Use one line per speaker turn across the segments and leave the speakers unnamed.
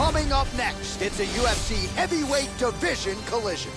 Coming up next, it's a UFC heavyweight division collision.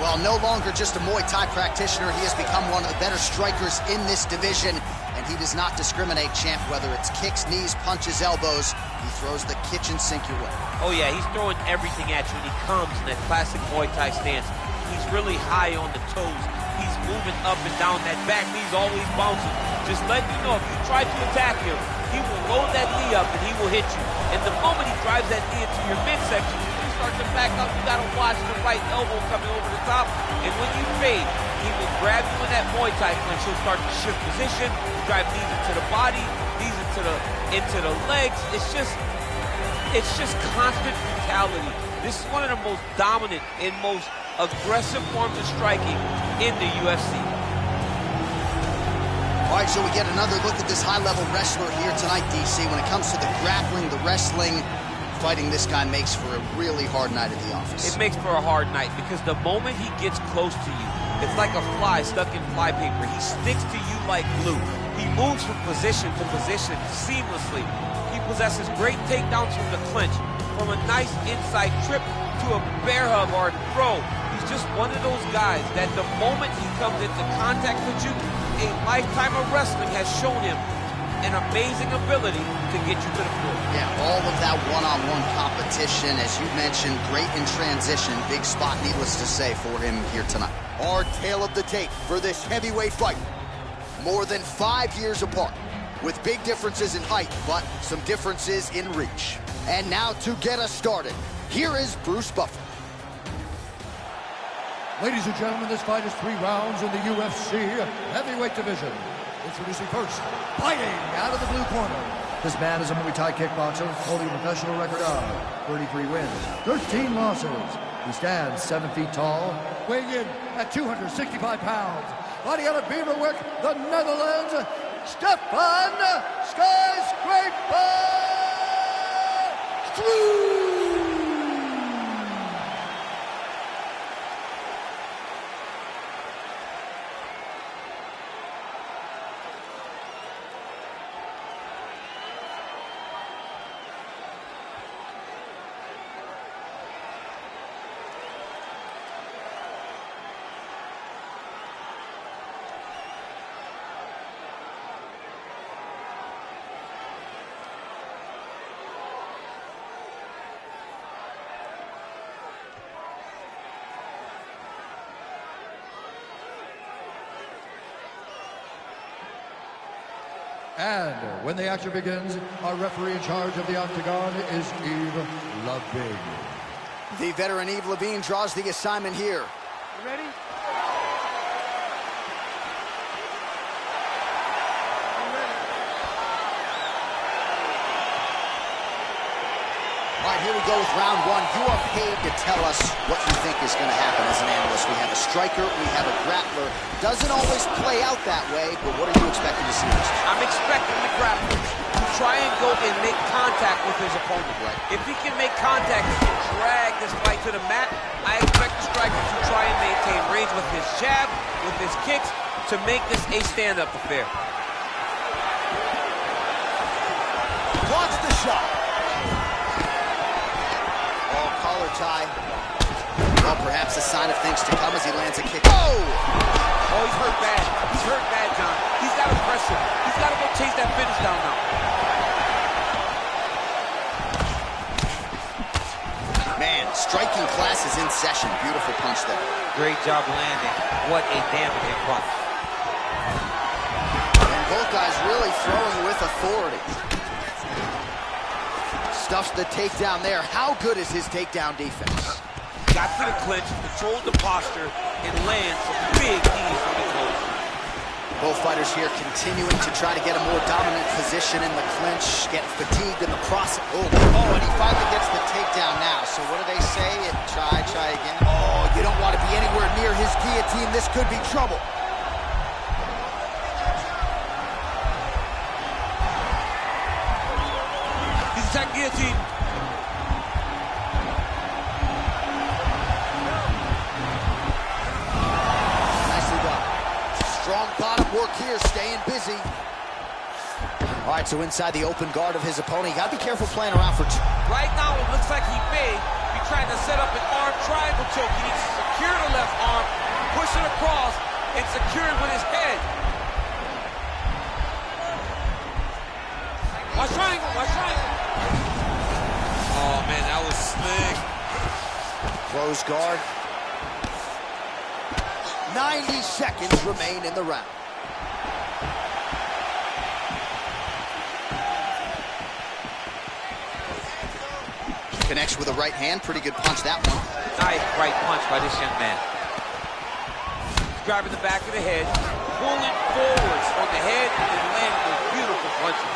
Well, no longer just a Muay Thai practitioner, he has become one of the better strikers in this division, and he does not discriminate, champ, whether it's kicks, knees, punches, elbows. He throws the kitchen sink your way.
Oh yeah, he's throwing everything at you, and he comes in that classic Muay Thai stance. He's really high on the toes. He's moving up and down. That back knee's always bouncing. Just letting you know, if you try to attack him, he will load that knee up and he will hit you. And the moment he drives that knee into your midsection, you start to back up. You gotta watch the right elbow coming over the top. And when you fade, he will grab you in that Muay Thai clinch. He'll start to shift position, drive knees into the body, knees into the legs. It's just constant brutality. This is one of the most dominant and most aggressive forms of striking in the UFC.
All right, so we get another look at this high-level wrestler here tonight, DC. When it comes to the grappling, the wrestling, fighting this guy makes for a really hard night at the office.
It makes for a hard night because the moment he gets close to you, it's like a fly stuck in flypaper. He sticks to you like glue. He moves from position to position seamlessly. He possesses great takedowns from the clinch, from a nice inside trip to a bear hug or a throw. He's just one of those guys that the moment he comes into contact with you, a lifetime of wrestling has shown him an amazing ability to get you to the floor.
Yeah, all of that one-on-one competition, as you mentioned, great in transition. Big spot, needless to say, for him here tonight. Our tale of the tape for this heavyweight fight. More than 5 years apart, with big differences in height, but some differences in reach. And now to get us started, here is Bruce Buffer.
Ladies and gentlemen, this fight is 3 rounds in the UFC heavyweight division. Introducing first, fighting out of the blue corner. This man is a Muay Thai kickboxer holding a professional record of 33 wins, 13 losses. He stands 7 feet tall, weighing in at 265 pounds. Fighting out of Beaverwick, the Netherlands, Stefan Skyscraper Struve! And when the action begins, our referee in charge of the octagon is Yves Levine.
The veteran Yves Levine draws the assignment here.
You ready?
All right, here we go with round 1. You are paid to tell us what you think is going to happen as an analyst. We have a striker, we have a grappler. Doesn't always play out that way, but what are you expecting to see this?
I'm expecting the grappler to try and go and make contact with his opponent. Right. If he can make contact, he can drag this fight to the mat. I expect the striker to try and maintain range with his jab, with his kicks, to make this a stand-up affair.
Blocks the shot. Collar tie. Well, perhaps a sign of things to come as he lands a kick. Oh!
Oh, he's hurt bad. He's hurt bad, John. He's got to press him. He's got to go chase that finish down now.
Man, striking class is in session. Beautiful punch there.
Great job landing. What a damaging punch.
And both guys really throwing with authority. Stuffs the takedown there. How good is his takedown defense?
Got to the clinch, controlled the posture, and lands some big knees from the close.
Both fighters here continuing to try to get a more dominant position in the clinch, get fatigued in the process. Oh, and he finally gets the takedown now. So what do they say? Try again. Oh, you don't want to be anywhere near his guillotine. This could be trouble.
that guillotine.
Nicely done. Strong bottom work here, staying busy. All right, so inside the open guard of his opponent, you gotta be careful playing around for two.
Right now, it looks like he may be trying to set up an arm triangle choke. He needs to secure the left arm, push it across, and secure it with his head. Watch triangle, watch triangle. Oh, man, that was slick.
Close guard. 90 seconds remain in the round. Connects with a right hand. Pretty good punch, that one.
Nice right punch by this young man. Grabbing the back of the head, pulling forwards on the head, and then landing those beautiful punches.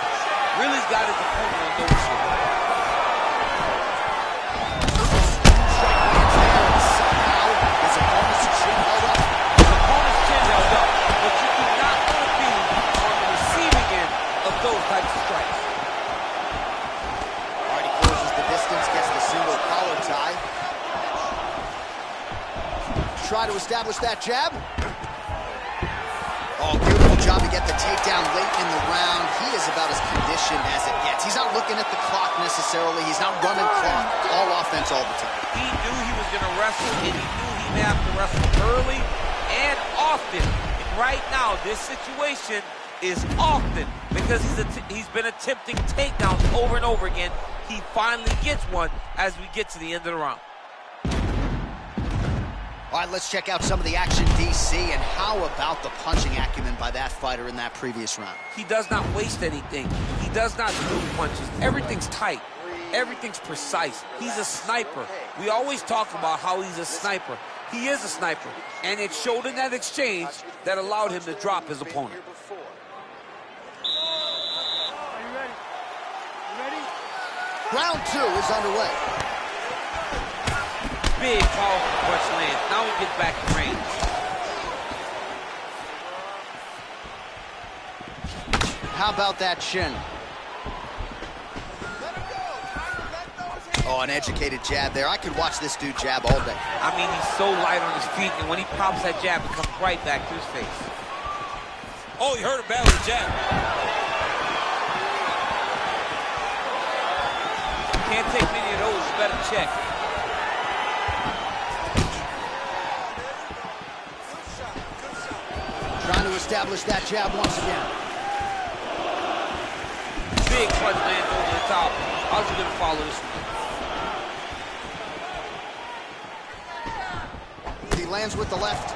Really's got his opponent on those shit.
Somehow, his opponent's chin held up.
His opponent's chin held up, but you do not want to be on the receiving end of those types of strikes.
Distance, gets the single collar tie. Try to establish that jab. Oh, beautiful job to get the takedown late in the round. He is about as conditioned as it gets. He's not looking at the clock necessarily. He's not running clock. All offense all the time.
He knew he was going to wrestle, and he knew he'd have to wrestle early and often. And right now, this situation is often because he's been attempting takedowns over and over again. He finally gets one as we get to the end of the round.
All right, let's check out some of the action, DC, and how about the punching acumen by that fighter in that previous round?
He does not waste anything. He does not move punches. Everything's tight. Everything's precise. He's a sniper. We always talk about how he's a sniper. He is a sniper, and it showed in that exchange that allowed him to drop his opponent.
Round two is underway.
Big, powerful punch lands. Now he gets back in range.
How about that chin? Oh, an educated jab there. I could watch this dude jab all day.
I mean, he's so light on his feet, and when he pops that jab, it comes right back to his face. Oh, he hurt him bad with the jab. Can't take many of those, you better check.
Trying to establish that jab once again.
Big punch lands over the top. How's he gonna follow this one?
He lands with the left.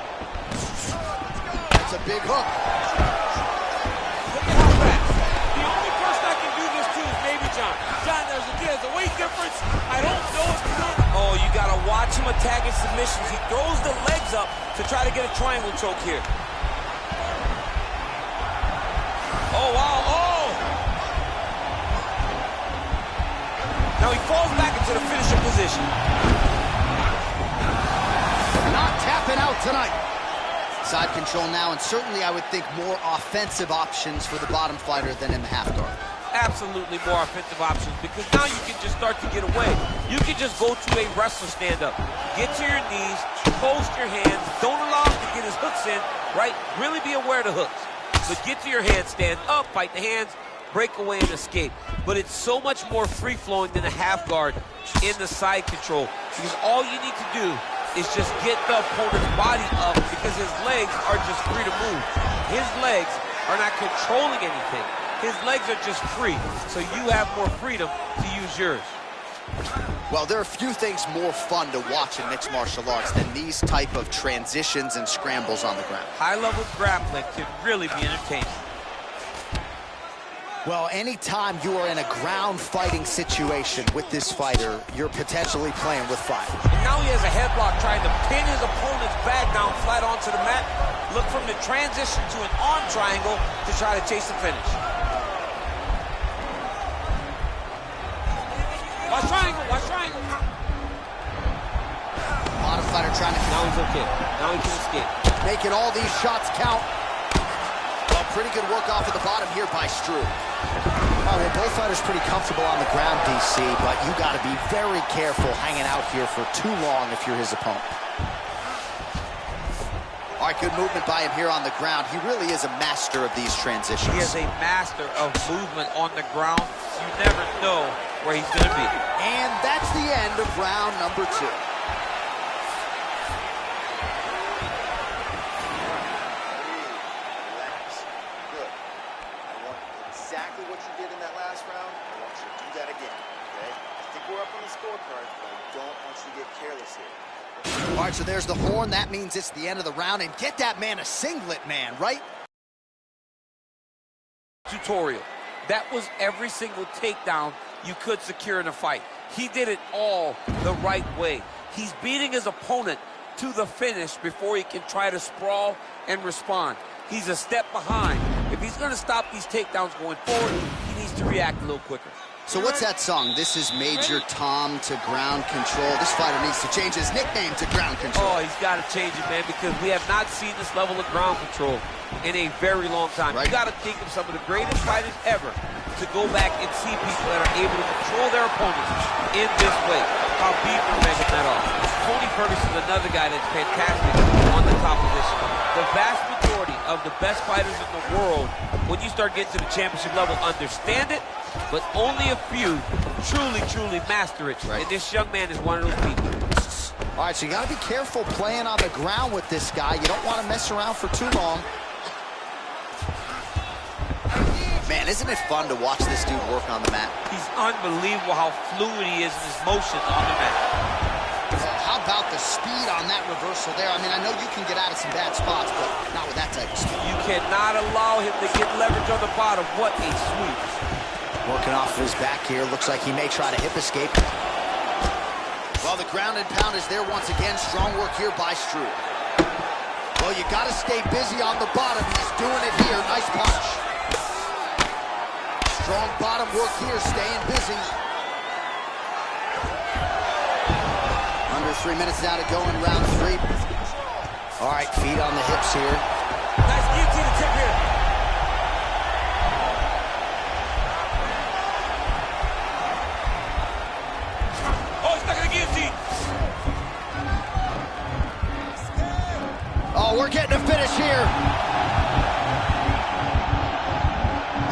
That's a big hook.
Look at how fast. The only person I can do this to is maybe John. John, there's a weight difference. I don't know if you know. Oh, you gotta watch him attack his submissions. He throws the legs up to try to get a triangle choke here. Oh, wow, oh! Now he falls back into the finisher position.
Not tapping out tonight. Side control now, and certainly I would think more offensive options for the bottom fighter than in the half guard.
Absolutely more offensive options, because now you can just start to get away. You can just go to a wrestler stand-up. Get to your knees, post your hands, don't allow him to get his hooks in, right? Really be aware of the hooks. But get to your hands, stand up, fight the hands, break away and escape. But it's so much more free-flowing than a half guard in the side control, because all you need to do is just get the opponent's body up, because his legs are just free to move. His legs are not controlling anything. His legs are just free, so you have more freedom to use yours.
Well, there are few things more fun to watch in mixed martial arts than these type of transitions and scrambles on the ground.
High-level grappling can really be entertaining.
Well, anytime you are in a ground fighting situation with this fighter, you're potentially playing with fire.
And now he has a headlock trying to pin his opponent's back down flat onto the mat. Look from the transition to an arm triangle to try to chase the finish. Watch triangle, watch triangle.
Bottom fighter trying to...
Now he's okay. Now he can escape.
Making all these shots count. Well, pretty good work off of the bottom here by Struve. Oh,
both fighters pretty comfortable on the ground, DC, but you got to be very careful hanging out here for too long if you're his opponent.
All right, good movement by him here on the ground. He really is a master of these transitions.
He is a master of movement on the ground. You never know where he's going to be.
And that's the end of round number 2.
Exactly what you did in that last round, I want you to do that again, okay? I think we're up on the scorecard, but I don't want you to get careless here.
All right, so there's the horn. That means it's the end of the round. And get that man a singlet, man, right?
Tutorial. That was every single takedown you could secure in a fight. He did it all the right way. He's beating his opponent to the finish before he can try to sprawl and respond. He's a step behind. If he's going to stop these takedowns going forward, he needs to react a little quicker.
So what's that song? This is Major Tom to Ground Control. This fighter needs to change his nickname to Ground Control.
Oh, he's got to change it, man, because we have not seen this level of ground control in a very long time.
Right.
You got to think of some of the greatest fighters ever to go back and see people that are able to control their opponents in this way. Khabib Nurmagomedov. Tony Ferguson is another guy that's fantastic on the top position. The vast majority of the best fighters in the world, when you start getting to the championship level, understand it, but only a few truly master it.
Right.
And this young man is one of those people.
All right, so you got to be careful playing on the ground with this guy. You don't want to mess around for too long.
Man, isn't it fun to watch this dude work on the mat?
He's unbelievable how fluid he is in his motion on the mat.
How about the speed on that reversal there? I mean, I know you can get out of some bad spots, but not with that type of speed.
You cannot allow him to get leverage on the bottom. What a sweep.
Working off of his back here. Looks like he may try to hip escape.
Well, the ground and pound is there once again. Strong work here by Struve. Well, you got to stay busy on the bottom. He's doing it here. Nice punch. Strong bottom work here, staying busy. Under 3 minutes now to go in round 3.
All right, feet on the hips here.
Nice guillotine tip here. Oh, he's stuck in the guillotine.
Oh, we're getting a finish here.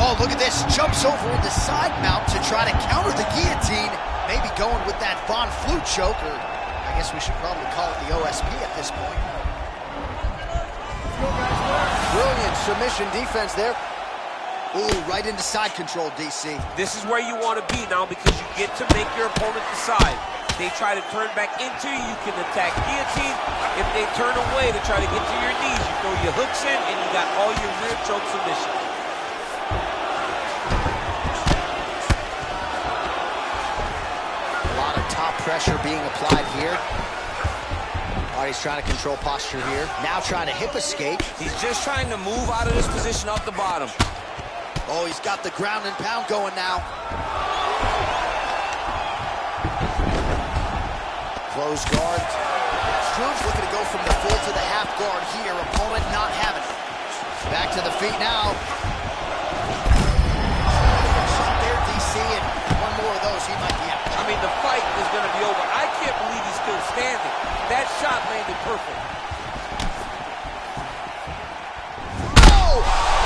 Oh, look at this. Jumps over into side mount to try to counter the guillotine. Maybe going with that Von Flue choke, or I guess we should probably call it the OSP at this point. Brilliant submission defense there. Ooh, right into side control, DC.
This is where you want to be now because you get to make your opponent decide. They try to turn back into you, you can attack guillotine. If they turn away to try to get to your knees, you throw your hooks in and you got all your rear choke submission.
Top pressure being applied here. All right, he's trying to control posture here. Now trying to hip escape.
He's just trying to move out of this position off the bottom.
Oh, he's got the ground and pound going now.
Close guard.
Struve's looking to go from the full to the half guard here. Opponent not having it. Back to the feet now. Shot there, DC, and one more of those, he might be out.
I mean, the fight is going to be over. I can't believe he's still standing. That shot landed perfect.
Oh!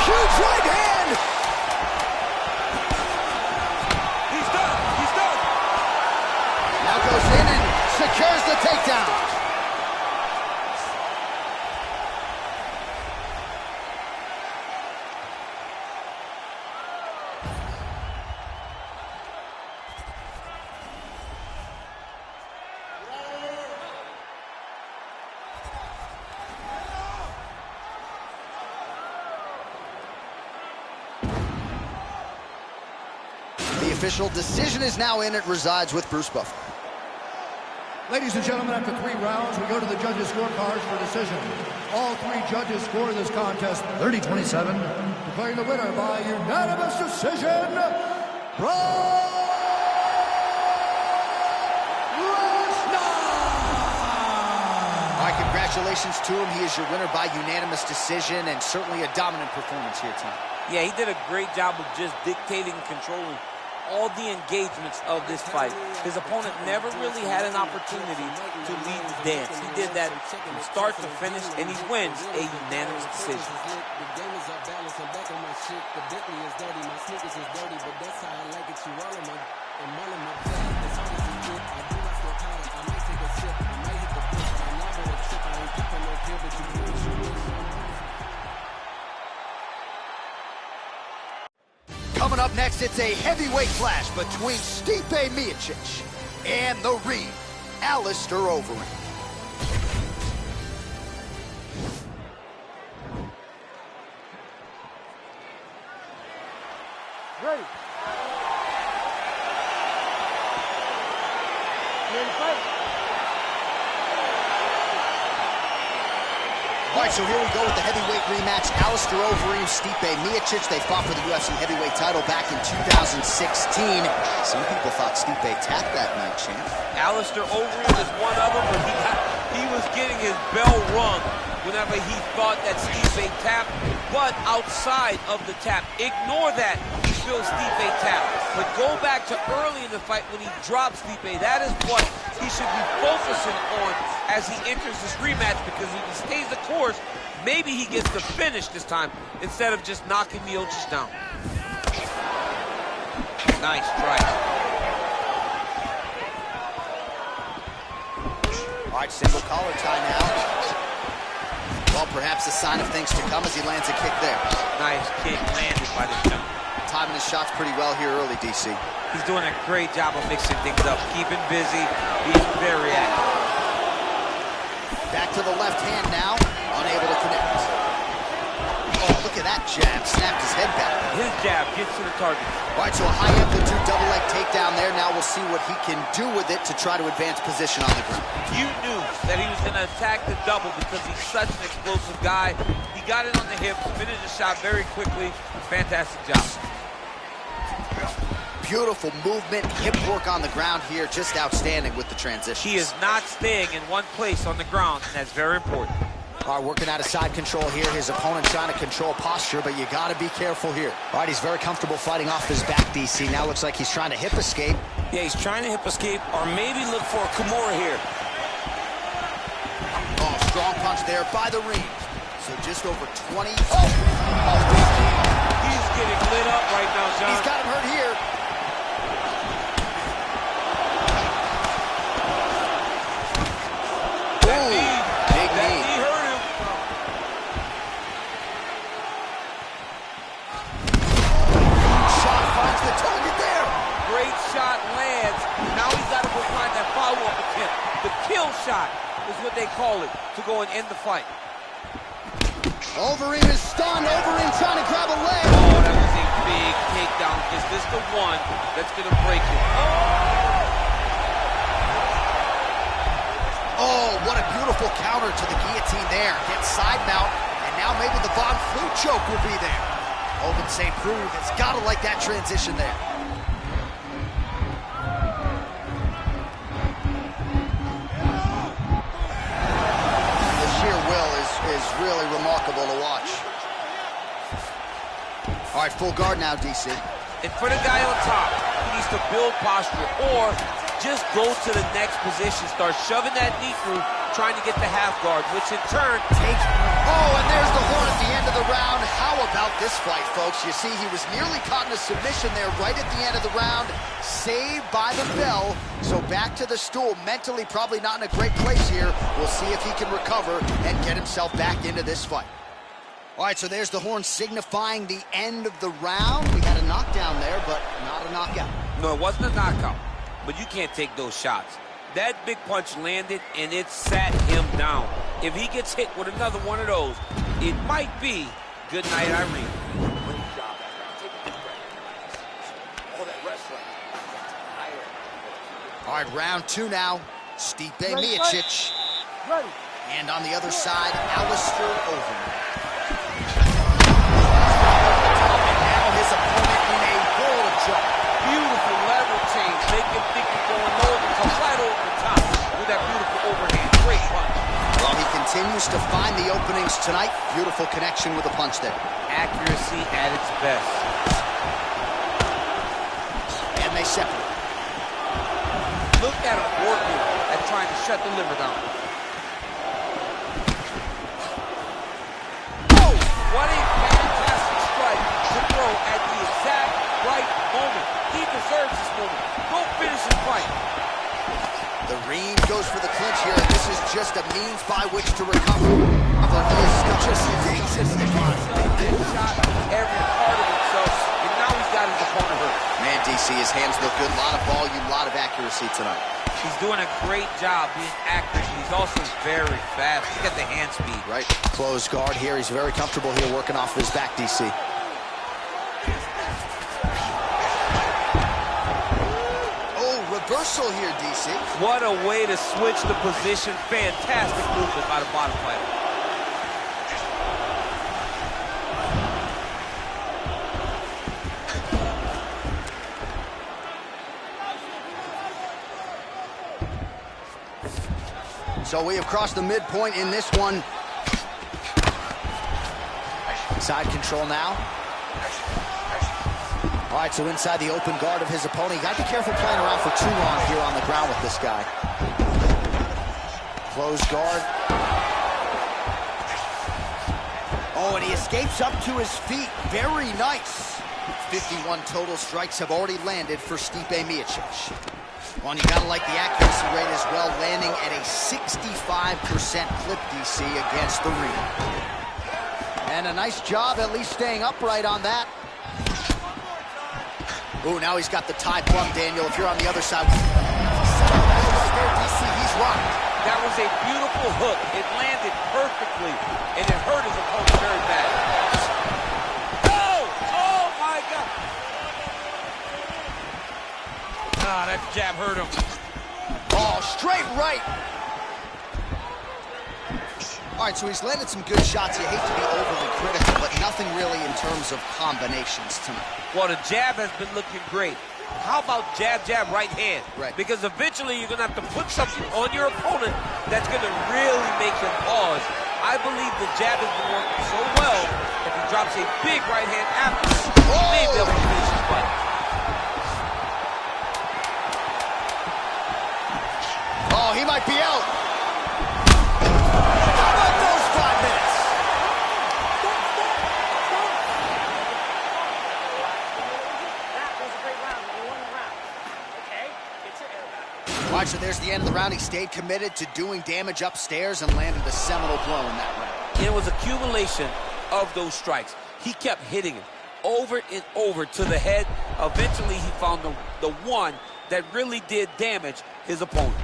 Huge right hand!
He's done. He's done.
Now goes in and secures the takedown. The official decision is now in. It resides with Bruce Buffer.
Ladies and gentlemen, after 3 rounds, we go to the judges' scorecards for decision. All 3 judges score this contest 30-27, declaring the winner by unanimous decision, Brock Lesnar!
All right, congratulations to him. He is your winner by unanimous decision, and certainly a dominant performance here tonight.
Yeah, he did a great job of just dictating and controlling all the engagements of this fight. His opponent never really had an opportunity to lead the dance. He did that from start to finish, and he wins a unanimous decision.
Coming up next, it's a heavyweight clash between Stipe Miocic and the Reed, Alistair Overeem.
Ready. Ready to fight?
All right, so here we go with the heavyweight rematch. Alistair Overeem, Stipe Miocic. They fought for the UFC heavyweight title back in 2016. Some people thought Stipe tapped that night, champ.
Alistair Overeem is one of them, but he was getting his bell rung whenever he thought that Stipe tapped. But outside of the tap, ignore that. He feels Stipe tapped. But go back to early in the fight when he dropped Stipe. That is what he should be focusing on as he enters this rematch, because if he stays the course, maybe he gets the finish this time instead of just knocking Miocic down. Nice strike.
All right, single collar tie now. Well, perhaps a sign of things to come as he lands a kick there.
Nice kick landed by the gentleman.
Timing his shots pretty well here early, DC.
He's doing a great job of mixing things up, keeping busy, being very active.
Back to the left hand now, unable to connect. Oh, look at that jab, snapped his head back.
His jab gets to the target.
All right, so a high amplitude double leg takedown there. Now we'll see what he can do with it to try to advance position on the ground.
You knew that he was going to attack the double because he's such an explosive guy. He got it on the hips, finished the shot very quickly. Fantastic job.
Beautiful movement, hip work on the ground here, just outstanding with the transition.
He is not staying in one place on the ground, and that's very important.
All right, working out of side control here. His opponent trying to control posture, but you got to be careful here. All right, he's very comfortable fighting off his back, DC. Now looks like he's trying to hip escape.
Yeah, he's trying to hip escape or maybe look for a Kimura here.
Oh, strong punch there by the ring. So just over 20.
He's getting lit up right now, John.
He's got him hurt here.
That knee hurt him.
Shot finds the target there.
Great shot lands. Now he's got to go find that follow-up attempt. The kill shot is what they call it, to go and end the fight.
Overeem is stunned. Overeem trying to grab a leg.
Oh, that was a big takedown. Is this the one that's going to break him?
Oh, what a beautiful counter to the guillotine there. Gets side mount, and now maybe the Von Flue choke will be there. Open St. Preux has got to like that transition there. The sheer will is really remarkable to watch. All right, full guard now, DC.
And for the guy on top, he needs to build posture or just go to the next position, start shoving that knee through, trying to get the half guard, which in turn takes...
Oh, and there's the horn at the end of the round. How about this fight, folks? You see, he was nearly caught in a submission there right at the end of the round, saved by the bell. So back to the stool, mentally probably not in a great place here. We'll see if he can recover and get himself back into this fight. All right, so there's the horn signifying the end of the round. We had a knockdown there, but not a knockout.
No, it wasn't a knockout, but you can't take those shots. That big punch landed, and it sat him down. If he gets hit with another one of those, it might be good night, Irene.
All right, round two now. Stipe Miocic.
Ready.
And on the other side, Alistair Overeem. Now his opponent in a world of trouble.
Beautiful level change. Make him think he's going low and come right over the top with that beautiful overhand. Great punch.
Well, he continues to find the openings tonight. Beautiful connection with a punch there.
Accuracy at its best.
And they separate.
Look at him working at trying to shut the liver down. Oh, what a fantastic strike to throw at the exact right moment. He deserves this moment. Go finish his fight.
The Reem goes for the clinch here, and this is just a means by which to recover. He is just constantly
shot every part of himself, and now he's got his opponent hurt.
Man, DC, his hands look good. A lot of volume, a lot of accuracy tonight.
He's doing a great job being accurate. He's also very fast. Look at the hand speed.
Right. Closed guard here. He's very comfortable here working off of his back, DC. Reversal here, DC.
What a way to switch the position. Fantastic movement by the bottom fighter.
So we have crossed the midpoint in this one. Side control now. All right, so inside the open guard of his opponent. You got to be careful playing around for too long here on the ground with this guy. Closed guard. Oh, and he escapes up to his feet. Very nice. 51 total strikes have already landed for Stipe Miocic. Well, and you got to like the accuracy rate as well, landing at a 65% clip, DC, against the Reem. And a nice job at least staying upright on that. Ooh, now he's got the tie plum, Daniel. If you're on the other side, DC, he's rocked.
That was a beautiful hook. It landed perfectly, and it hurt his opponent very bad. Oh! Oh, my God! Ah, that jab hurt him.
Oh, straight right. All right, so he's landed some good shots. You hate to be overly critical, but nothing really in terms of combinations tonight.
Well, the jab has been looking great. How about jab, jab, right hand?
Right.
Because eventually you're going to have to put something on your opponent that's going to really make him pause. I believe the jab has been working so well, if he drops a big right hand after, he may be able to finish his fight.
Oh, he might be out. How about those 5 minutes?
That was a great round. You won the round. Okay, get your air back.
All right, so there's the end of the round. He stayed committed to doing damage upstairs and landed a seminal blow in that round.
It was accumulation of those strikes. He kept hitting him over and over to the head. Eventually, he found the one that really did damage his opponent.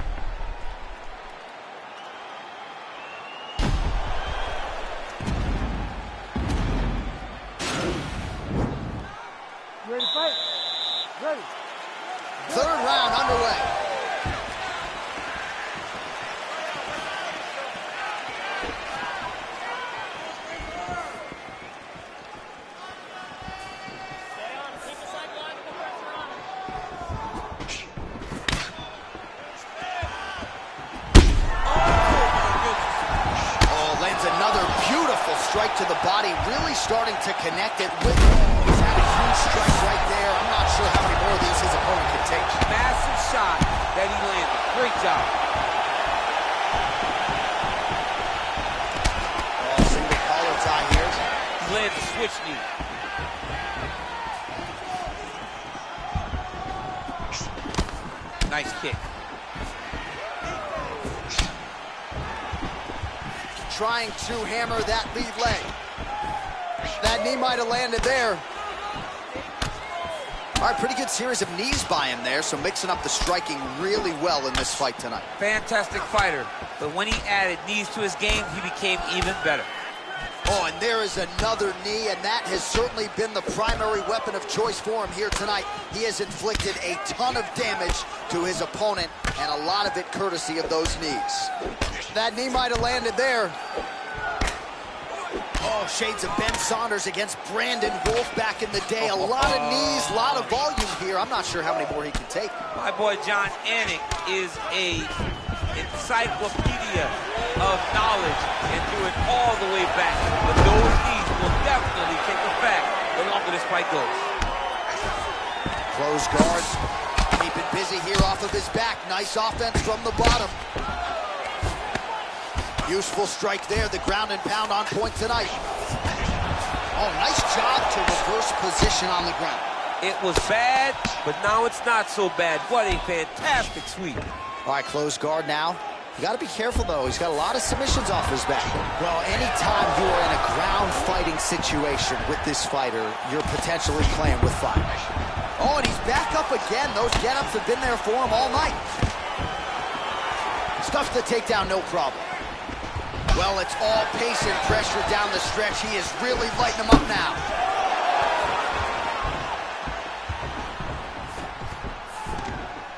You ready to fight? Ready.
Third round underway. Strike to the body, really starting to connect it with him. He's had a huge strike right there. I'm not sure how many more of these his opponent can take.
Massive shot that he landed. Great job.
Oh, single collar tie here.
He lands a switch knee. Nice kick.
Trying to hammer that lead leg. That knee might have landed there. All right, pretty good series of knees by him there, so mixing up the striking really well in this fight tonight.
Fantastic fighter, but when he added knees to his game, he became even better.
Oh, and there is another knee, and that has certainly been the primary weapon of choice for him here tonight. He has inflicted a ton of damage to his opponent, and a lot of it courtesy of those knees. That knee might have landed there. Oh, shades of Ben Saunders against Brandon Wolf back in the day. A lot of knees, a lot of volume here. I'm not sure how many more he can take.
My boy John Anik is a encyclopedia of knowledge and do it all the way back. But those knees will definitely take effect the longer this fight goes.
Close guard. Keeping busy here off of his back. Nice offense from the bottom. Useful strike there. The ground and pound on point tonight. Oh, nice job to reverse position on the ground.
It was bad, but now it's not so bad. What a fantastic sweep.
All right, close guard now. You got to be careful, though. He's got a lot of submissions off his back. Well, anytime you are in a ground fighting situation with this fighter, you're potentially playing with fire.
Oh, and he's back up again. Those get-ups have been there for him all night. Stuffs the takedown, no problem. Well, it's all pace and pressure down the stretch. He is really lighting them up now.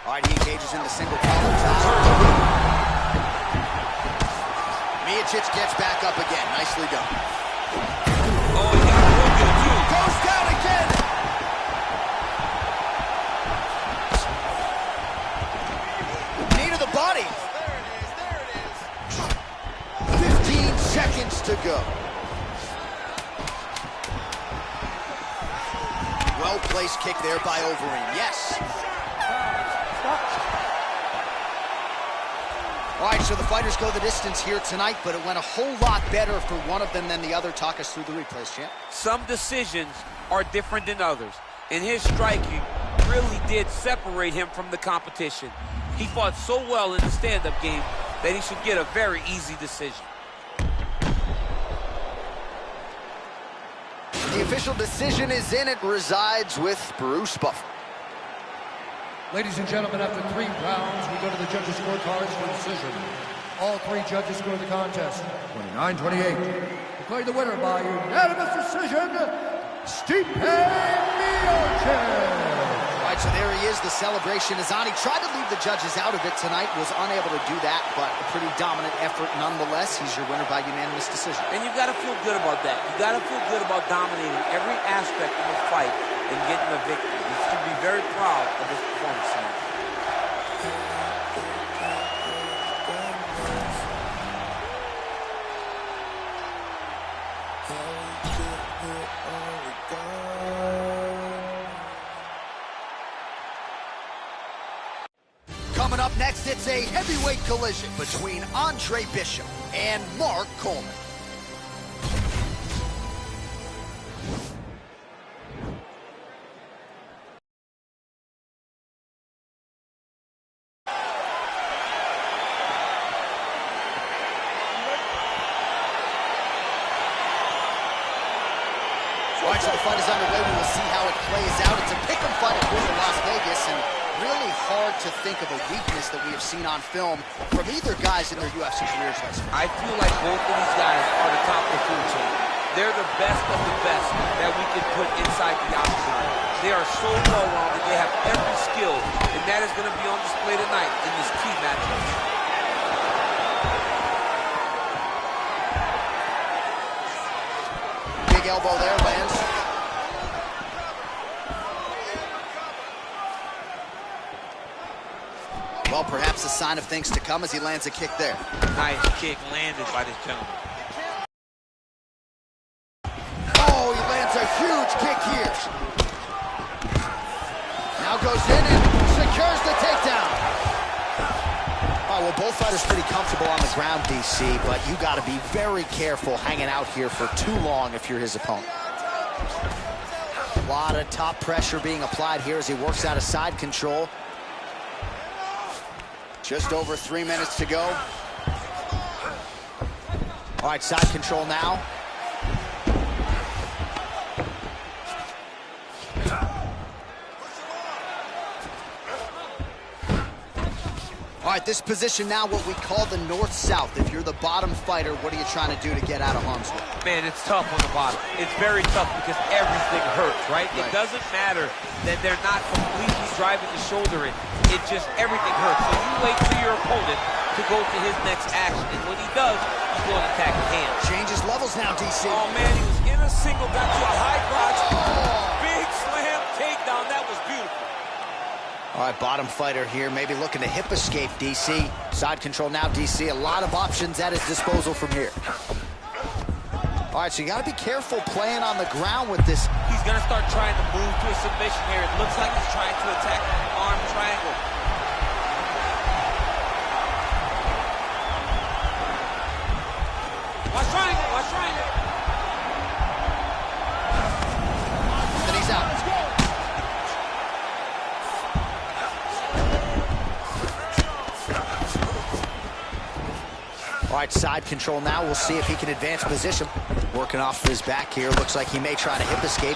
All right, he engages in the single collar tie. Miocic gets back up again. Nicely done.
Oh, he got real good, too.
Goes down again. Knee to the body. There it is. 15 seconds to go. Well-placed kick there by Overeem. Yes. All right, so the fighters go the distance here tonight, but it went a whole lot better for one of them than the other. Talk us through the replays, champ.
Some decisions are different than others, and his striking really did separate him from the competition. He fought so well in the stand-up game that he should get a very easy decision.
The official decision is in. It resides with Bruce Buffer.
Ladies and gentlemen, after 3 rounds, we go to the judges' scorecards for decision. All 3 judges score the contest 29-28. Declaring the winner by unanimous decision, Stipe Miocic.
All right, so there he is. The celebration is on. He tried to leave the judges out of it tonight, was unable to do that, but a pretty dominant effort nonetheless. He's your winner by unanimous decision.
And you've got to feel good about that. You've got to feel good about dominating every aspect of the fight and getting a victory. You should be very proud of his performance tonight.
Coming up next, it's a heavyweight collision between Andre Bishop and Mark Coleman. All right, so the fight is underway. We will see how it plays out. It's a pick'em fight at Las Vegas, and really hard to think of a weakness that we have seen on film from either guys in their UFC careers.
I feel like both of these guys are the top of the food chain. They're the best of the best that we could put inside the octagon. They are so well-rounded. They have every skill, and that is going to be on display tonight in this key matchup.
Big elbow there, lands. Well, perhaps a sign of things to come as he lands a kick there.
Nice kick landed by this gentleman.
Oh, he lands a huge kick here. Now goes in and secures the takedown.
Oh, well, both fighters pretty comfortable on the ground, DC, but you got to be very careful hanging out here for too long if you're his opponent. A lot of top pressure being applied here as he works out of side control.
Just over 3 minutes to go.
All right, side control now.
All right, this position now, what we call the north-south. If you're the bottom fighter, what are you trying to do to get out of harm's way?
Man, it's tough on the bottom. It's very tough because everything hurts, right? It doesn't matter that they're not completely driving the shoulder in. It just, everything hurts. So you wait for your opponent to go to his next action. And when he does, he's going to attack the hand.
Changes levels now, DC.
Oh, man, he was in a single, got to a high crotch. Big slam takedown. That was beautiful.
All right, bottom fighter here, maybe looking to hip escape, DC. Side control now, DC. A lot of options at his disposal from here. All right, so you got to be careful playing on the ground with this.
He's going to start trying to move to a submission here. It looks like he's trying to attack an arm triangle. Watch triangle, watch triangle.
And he's out.
All right, side control now. We'll see if he can advance position. Working off of his back here. Looks like he may try to hip escape.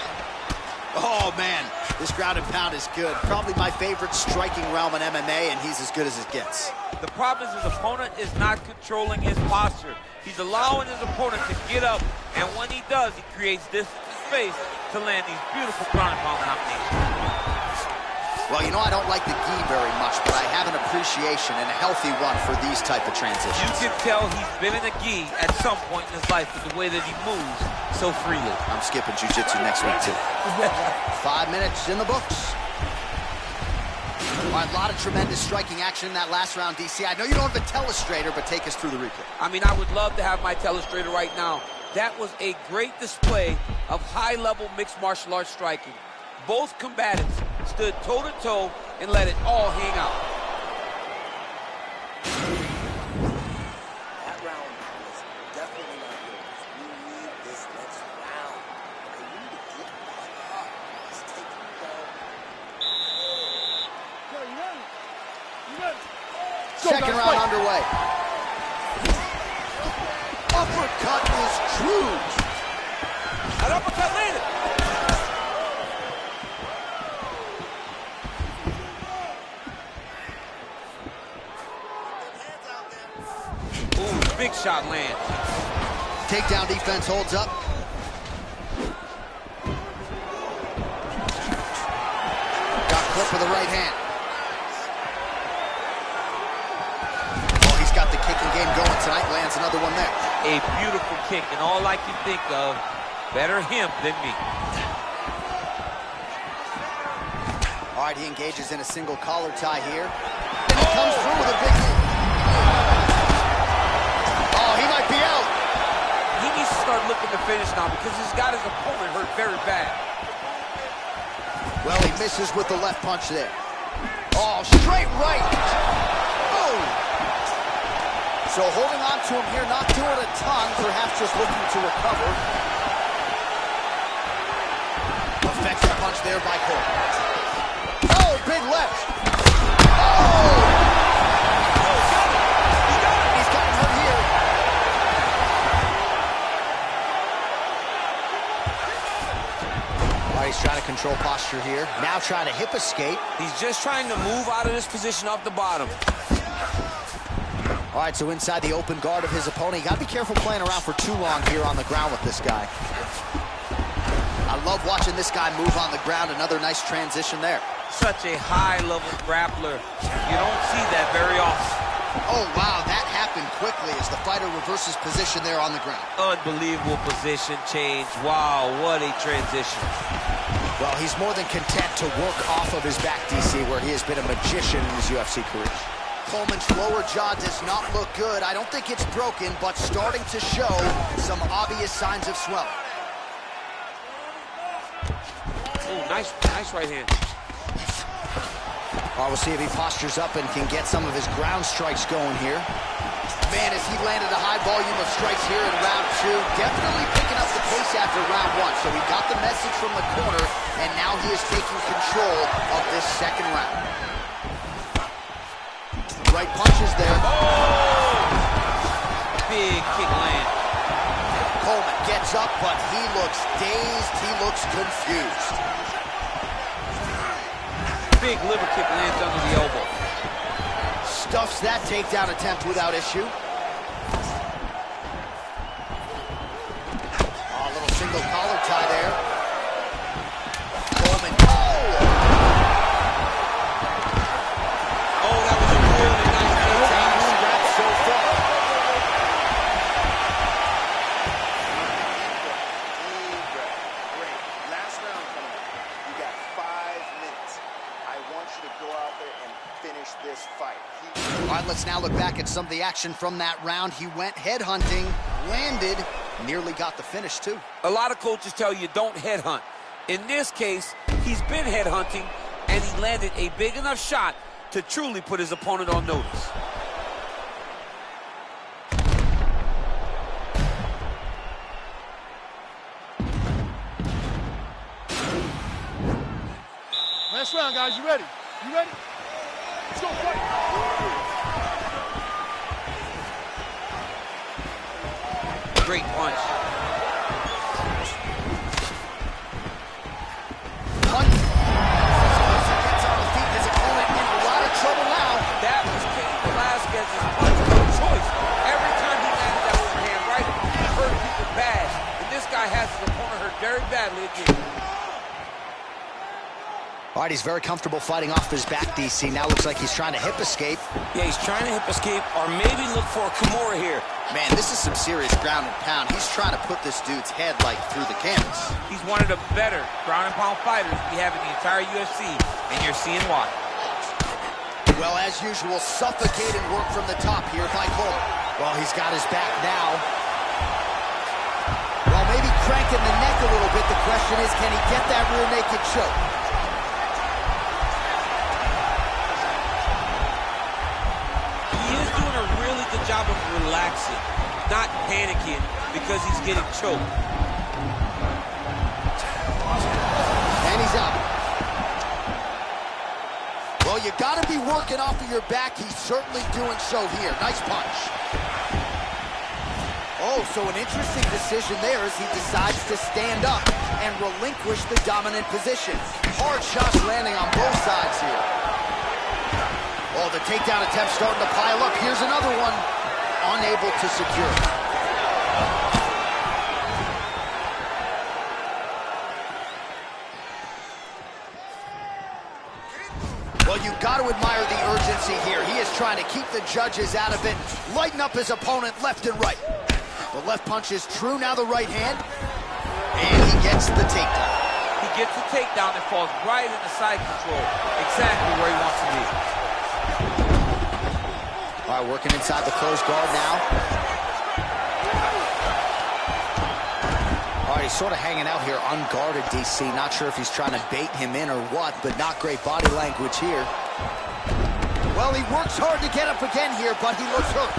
Oh, man, this ground and pound is good. Probably my favorite striking realm in MMA, and he's as good as it gets.
The problem is his opponent is not controlling his posture. He's allowing his opponent to get up, and when he does, he creates this space to land these beautiful ground and pound combinations.
Well, you know, I don't like the gi very much, but I have an appreciation and a healthy one for these type of transitions.
You can tell he's been in a gi at some point in his life with the way that he moves so freely.
I'm skipping jiu-jitsu next week, too. 5 minutes in the books. All right, a lot of tremendous striking action in that last round, DC. I know you don't have a telestrator, but take us through the replay.
I mean, I would love to have my telestrator right now. That was a great display of high-level mixed martial arts striking. Both combatants stood toe-to-toe and let it all hang out.
That round was definitely not yours. You need this next round. Okay, you need to get back up. It's taking you down.
Yo, you ready? You ready?
Second round underway. Uppercut is true.
That uppercut landed. Ooh, big shot lands.
Takedown defense holds up. Got clipped with the right hand. Oh, he's got the kicking game going tonight. Lands another one there.
A beautiful kick, and all I can think of, better him than me.
All right, he engages in a single collar tie here. And he comes through with a big knee. Oh, he might be out.
He needs to start looking to finish now because he's got his opponent hurt very bad.
Well, he misses with the left punch there. Oh, straight right. Oh. So holding on to him here, not doing a ton, perhaps just looking to recover. Effective punch there by Cole. Oh, big left. Oh! He's gotten hurt here.
All right, he's trying to control posture here. Now trying to hip escape.
He's just trying to move out of this position off the bottom.
All right, so inside the open guard of his opponent. You got to be careful playing around for too long here on the ground with this guy.
I love watching this guy move on the ground. Another nice transition there.
Such a high-level grappler. You don't see that very often.
Oh, wow, that happened quickly as the fighter reverses position there on the ground.
Unbelievable position change. Wow, what a transition.
Well, he's more than content to work off of his back, DC, where he has been a magician in his UFC career.
Coleman's lower jaw does not look good. I don't think it's broken, but starting to show some obvious signs of swelling.
Ooh, nice right hand.
We'll see if he postures up and can get some of his ground strikes going here.
Man, as he landed a high volume of strikes here in round two, definitely picking up the pace after round one. So he got the message from the corner, and now he is taking control of this second round. Right punches there.
Oh! Big kick land.
Coleman gets up, but he looks dazed. He looks confused.
Big liver kick lands under the elbow.
Stuffs that takedown attempt without issue. Oh, a little single collar tie there. Coleman.
Oh, that was a really nice takedown.
Congrats so far.
Great. Last round coming up. You got 5 minutes. I want you to go out this fight.
All right, let's now look back at some of the action from that round. He went headhunting, landed, nearly got the finish, too.
A lot of coaches tell you don't headhunt. In this case, he's been headhunting, and he landed a big enough shot to truly put his opponent on notice.
Last round, guys. You ready? You ready? Let's go, fight!
Great punch.
Punch. Gets on his feet. His opponent in a lot of trouble now.
That was Cain Velasquez's punch of choice. Every time he landed that overhand right, he hurt people bad. And this guy has his opponent hurt very badly again.
All right, he's very comfortable fighting off his back, DC. Now looks like he's trying to hip escape.
Yeah, he's trying to hip escape or maybe look for a Kimura here.
Man, this is some serious ground and pound. He's trying to put this dude's head, like, through the canvas.
He's one of the better ground and pound fighters we have in the entire UFC, and you're seeing why.
Well, as usual, suffocating work from the top here by Cole.
Well, he's got his back now.
Well, maybe cranking the neck a little bit. The question is, can he get that rear naked choke?
Job of relaxing, not panicking because he's getting choked.
And he's out. Well, you got to be working off of your back. He's certainly doing so here. Nice punch. Oh, so an interesting decision there as he decides to stand up and relinquish the dominant position. Hard shots landing on both sides here. Oh, the takedown attempt starting to pile up. Here's another one. Unable to secure. Well, you've got to admire the urgency here. He is trying to keep the judges out of it, lighten up his opponent left and right. The left punch is true, now the right hand. And he gets the takedown.
He gets the takedown and falls right into side control. Exactly where he wants to be.
All right, working inside the closed guard now. All right, he's sort of hanging out here unguarded, DC. Not sure if he's trying to bait him in or what, but not great body language here.
Well, he works hard to get up again here, but he looks hurt.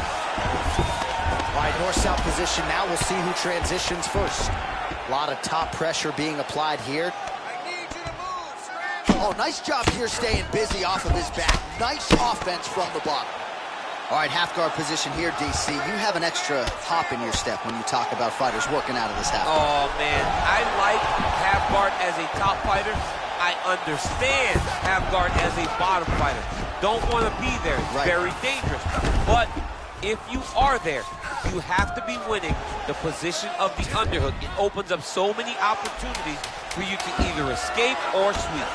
All right, north-south position now. We'll see who transitions first. A lot of top pressure being applied here.
Oh, nice job here staying busy off of his back. Nice offense from the bottom. All right, half guard position here, DC. You have an extra hop in your step when you talk about fighters working out of this half guard.
Oh, man, I like half guard as a top fighter. I understand half guard as a bottom fighter. Don't want to be there. It's very dangerous. But if you are there, you have to be winning the position of the underhook. It opens up so many opportunities for you to either escape or sweep.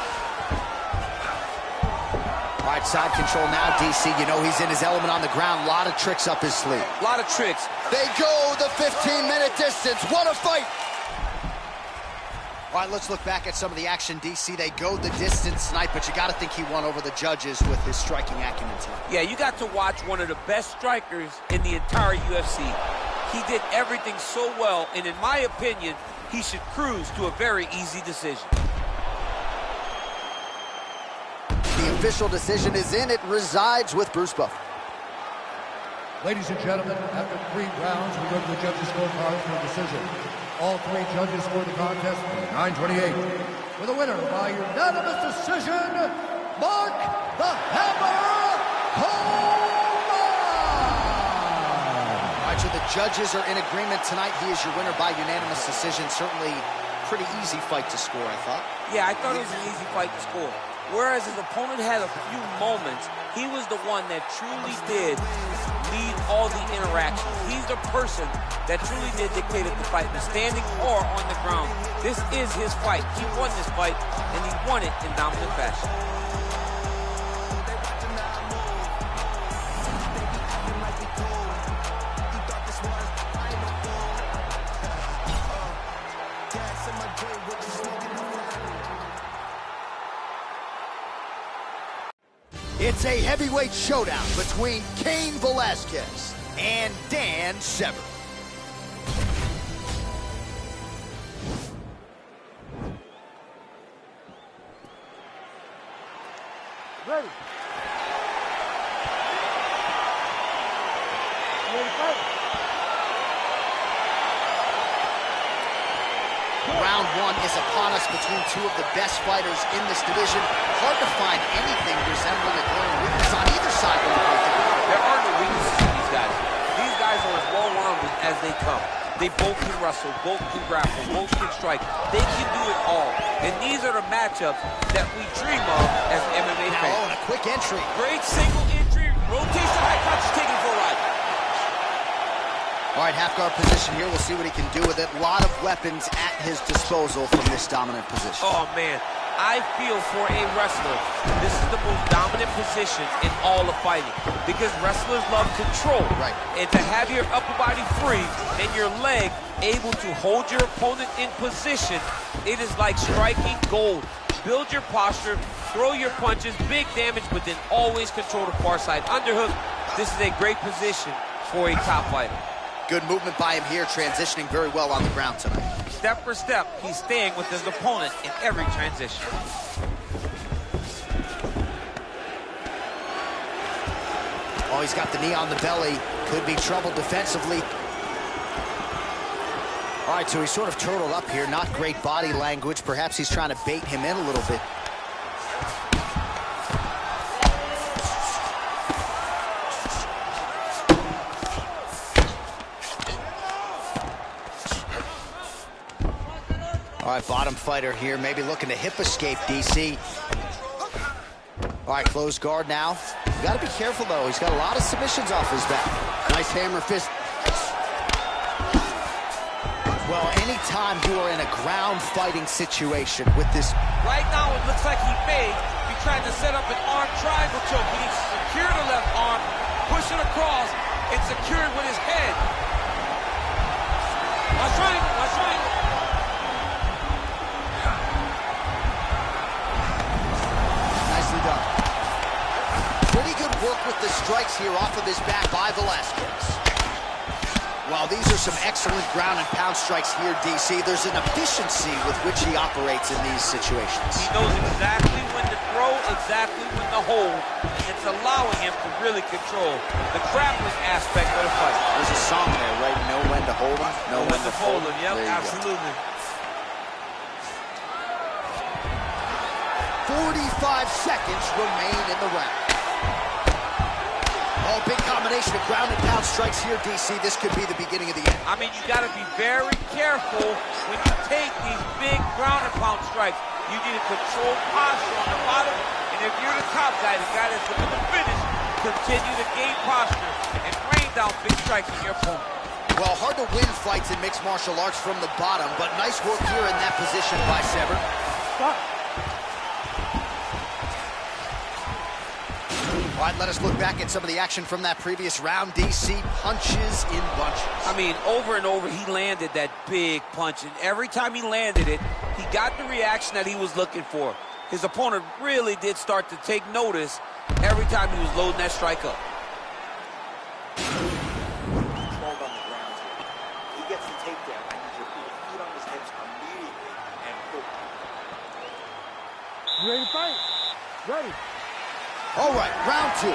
All right, side control now, DC. You know he's in his element on the ground. A lot of tricks up his sleeve.
A lot of tricks.
They go the 15-minute distance. What a fight! All right, let's look back at some of the action, DC. They go the distance tonight, but you got to think he won over the judges with his striking acumen tonight.
Yeah, you got to watch one of the best strikers in the entire UFC. He did everything so well, and in my opinion, he should cruise to a very easy decision.
The official decision is in. It resides with Bruce Buffer.
Ladies and gentlemen, after 3 rounds, we go to the judges' scorecards for a decision. All 3 judges scored the contest 9-28. With a winner by unanimous decision, Mark the Hammer Coleman!
All right, so the judges are in agreement tonight. He is your winner by unanimous decision. Certainly pretty easy fight to score, I thought.
Yeah, I thought it was an easy fight to score. Whereas his opponent had a few moments, he was the one that truly did lead all the interactions. He's the person that truly did dictate the fight, the standing or on the ground. This is his fight. He won this fight, and he won it in dominant fashion.
It's a heavyweight showdown between Cain Velasquez and Dan Severn.
Ready. Ready, fight.
Round one is upon us between two of the best fighters in this division. Hard to find anything resembling a glaring weakness on either side when you break it down.
There are no weaknesses in these guys. These guys are as well-rounded as they come. They both can wrestle, both can grapple, both can strike. They can do it all. And these are the matchups that we dream of as MMA fans.
Oh, and a quick entry.
Great single entry, rotates the high punch, taking for a ride.
All right, half guard position here. We'll see what he can do with it. A lot of weapons at his disposal from this dominant position.
Oh, man. I feel for a wrestler, this is the most dominant position in all of fighting because wrestlers love control.
Right.
And to have your upper body free and your leg able to hold your opponent in position, it is like striking gold. Build your posture, throw your punches, big damage, but then always control the far side underhook. This is a great position for a top fighter.
Good movement by him here, transitioning very well on the ground tonight.
Step for step, he's staying with his opponent in every transition.
Oh, he's got the knee on the belly. Could be trouble defensively. All right, so he's sort of turtled up here. Not great body language. Perhaps he's trying to bait him in a little bit. All right, bottom fighter here, maybe looking to hip escape, DC. All right, closed guard now. You got to be careful, though. He's got a lot of submissions off his back.
Nice hammer fist.
Well, anytime you are in a ground fighting situation with this...
Right now, it looks like he may be trying to set up an arm triangle choke. He needs to secure the left arm, push it across, and secure it with his head. Watch triangle, watch triangle.
Pretty good work with the strikes here off of his back by Velasquez. While these are some excellent ground and pound strikes here, DC, there's an efficiency with which he operates in these situations.
He knows exactly when to throw, exactly when to hold, and it's allowing him to really control the grappling aspect of the fight.
There's a song there, right? Know when to hold him, know when to fold him.
Yep, absolutely.
45 seconds remain in the round. Oh, big combination of ground and pound strikes here, DC. This could be the beginning of the end.
I mean, you got to be very careful when you take these big ground and pound strikes. You need a controlled posture on the bottom, and if you're the top guy, the guy that's looking to finish, continue to gain posture and rain down big strikes on your opponent.
Well, hard to win fights in mixed martial arts from the bottom, but nice work here in that position by Severn.
Stop.
All right, let us look back at some of the action from that previous round. DC, punches in bunches.
I mean, over and over, he landed that big punch, and every time he landed it, he got the reaction that he was looking for. His opponent really did start to take notice every time he was loading that strike up.
Controlled on the ground here. He gets the takedown. I need you to put your feet on his hips immediately and boom.
You ready to fight? Ready.
All right, round two.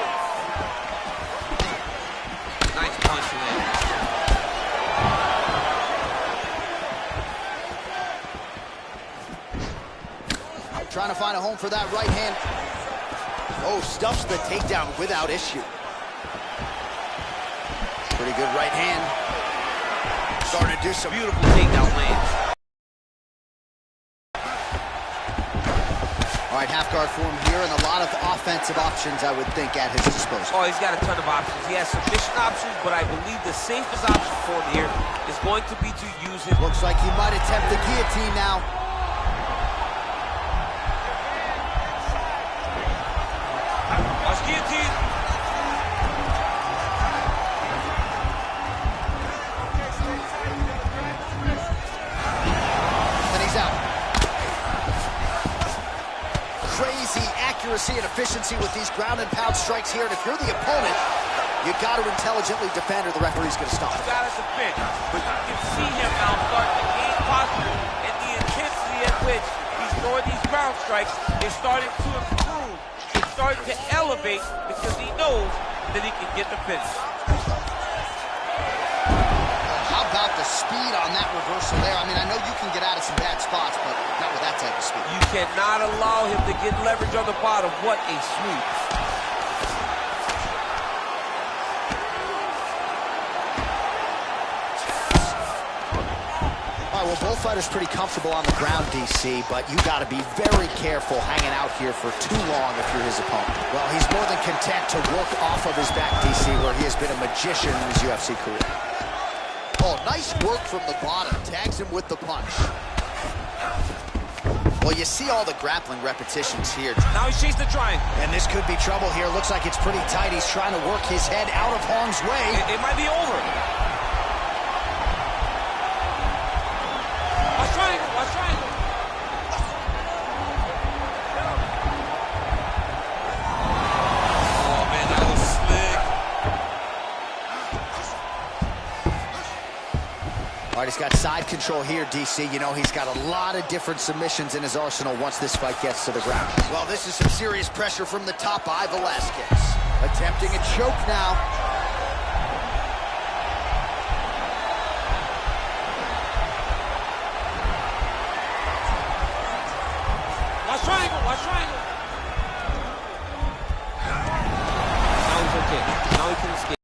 Nice punch there.
Trying to find a home for that right hand. Oh, stuffs the takedown without issue. Pretty good right hand. Starting to do some
Beautiful takedown lands.
All right, half guard form here, and a lot of offensive options, I would think, at his disposal.
Oh, he's got a ton of options. He has submission options, but I believe the safest option for him here is going to be to use his...
Looks like he might attempt the guillotine now.
Watch guillotine.
And he's out.
crazy accuracy and efficiency with these ground and pound strikes here. And if you're the opponent, you got to intelligently defend or the referee's going to stop it.
You got to defend. But you can see him now starting to gain posture, and the intensity at which he's throwing these ground strikes is starting to improve. It's starting to elevate because he knows that he can get the finish.
How about the speed on that reversal there? I mean, I know you can get out of some bad spots, but not with that type of speed.
You cannot allow him to get leverage on the bottom. What a sweep.
All right, well, both fighters pretty comfortable on the ground, DC, but you got to be very careful hanging out here for too long if you're his opponent. Well, he's more than content to work off of his back, DC, where he has been a magician in his UFC career.
Oh, nice work from the bottom. Tags him with the punch. Well, you see all the grappling repetitions here.
Now he's chasing the triangle.
And this could be trouble here. Looks like it's pretty tight. He's trying to work his head out of harm's way.
It might be over. Watch triangle, watch triangle. Oh, man, that was slick.
All right, he's got side control here, DC. You know, he's got a lot of different submissions in his arsenal once this fight gets to the ground.
Well, this is some serious pressure from the top by Velasquez. Attempting a choke now.
Watch triangle, watch triangle. Now he's okay. Now he can escape.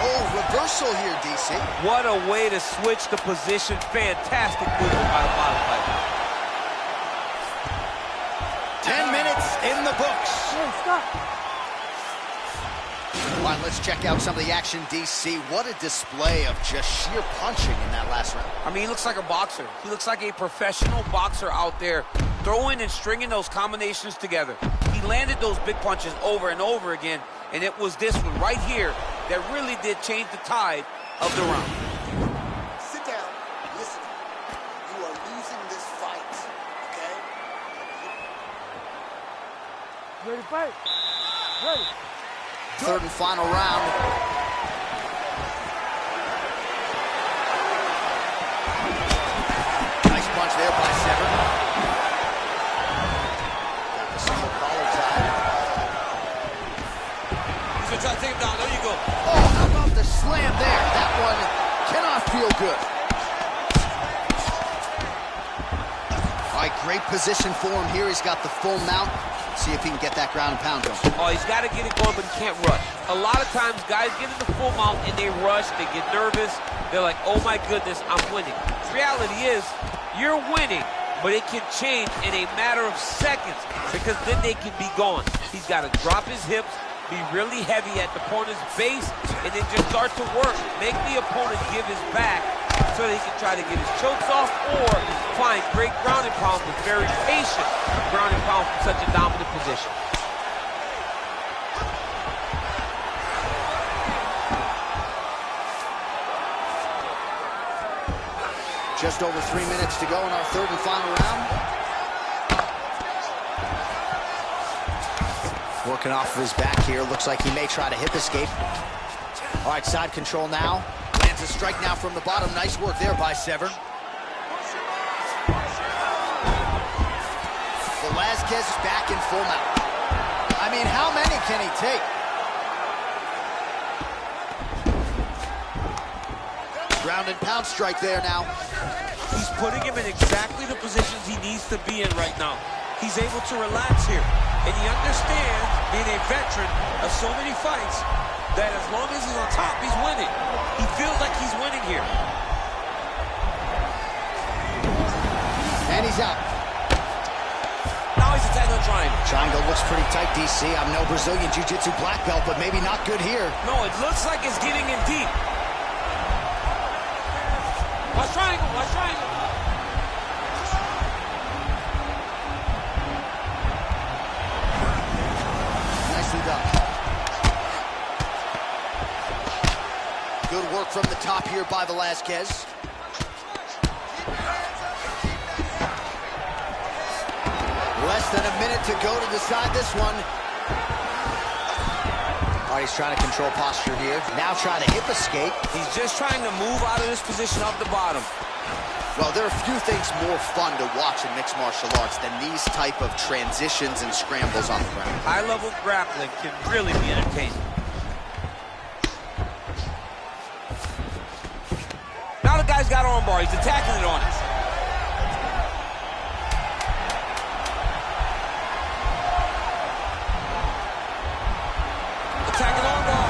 Oh, reversal here, DC.
What a way to switch the position. Fantastic movement by the bottom fighter.
10 minutes in the books.
All right, let's check out some of the action, DC. What a display of just sheer punching in that last round.
I mean, he looks like a boxer. He looks like a professional boxer out there, throwing and stringing those combinations together. He landed those big punches over and over again, and it was this one right here that really did change the tide of the round.
Sit down. Listen. You are losing this fight. Okay?
Ready to fight? Ready.
Third and final round. Nice punch there by Severn. Got the single collar tie.
He's gonna try to take him down. There you go.
Oh, how about the slam there? That one cannot feel good. All right, great position for him here. He's got the full mount. See if he can get that ground and pound going.
Oh, he's got to get it going, but he can't rush. A lot of times, guys get in the full mount and they rush, they get nervous. They're like, oh my goodness, I'm winning. The reality is, you're winning, but it can change in a matter of seconds because then they can be gone. He's got to drop his hips, be really heavy at the opponent's base, and then just start to work. Make the opponent give his back so that he can try to get his chokes off or find great ground and pound with very patient ground and pound from such a dominant position.
Just over 3 minutes to go in our third and final round. Working off of his back here. Looks like he may try to hip escape. All right, side control now.
Lands a strike now from the bottom. Nice work there by Severn. Velasquez is back in full mount. I mean, how many can he take? Ground and pound strike there now.
He's putting him in exactly the positions he needs to be in right now. He's able to relax here. And he understands, being a veteran of so many fights, that as long as he's on top, he's winning. He feels like he's winning here.
And he's out.
Now he's attacking the triangle.
Triangle looks pretty tight, DC. I'm no Brazilian Jiu-Jitsu black belt, but maybe not good here.
No, it looks like it's getting in deep. Watch triangle, watch triangle.
Nicely done. Good work from the top here by Velasquez.
Less than a minute to go to decide this one. All right, he's trying to control posture here. Now trying to hip escape.
He's just trying to move out of this position off the bottom.
Well, there are few things more fun to watch in mixed martial arts than these type of transitions and scrambles on the ground.
High-level grappling can really be entertaining.
Now the guy's got armbar. He's attacking it on us. Attacking armbar.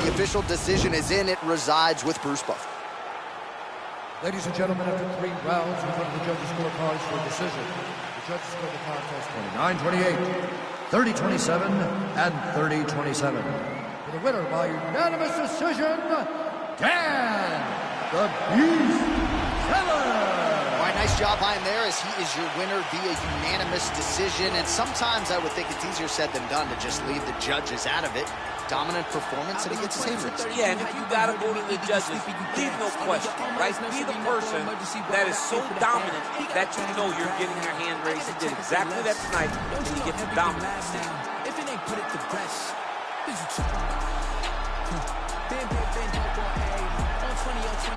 The official decision is in. It resides with Bruce Buffer.
Ladies and gentlemen, after 3 rounds in front of the judges' scorecards for a decision, the judges scored the contest 29-28, 30-27, and 30-27. For the winner by unanimous decision, Dan the Beast Keller.
All right, nice job by him there, as he is your winner via unanimous decision. And sometimes I would think it's easier said than done to just leave the judges out of it. Dominant performance, and he gets his hand raised.
Yeah, and if you gotta go to the judges, leave no question, right? Be the person that is so dominant that you know you're getting your hand raised. He did exactly that tonight, and he gets a dominant decision.
If it ain't put it to rest, is you tripping? Been on 20 on 20.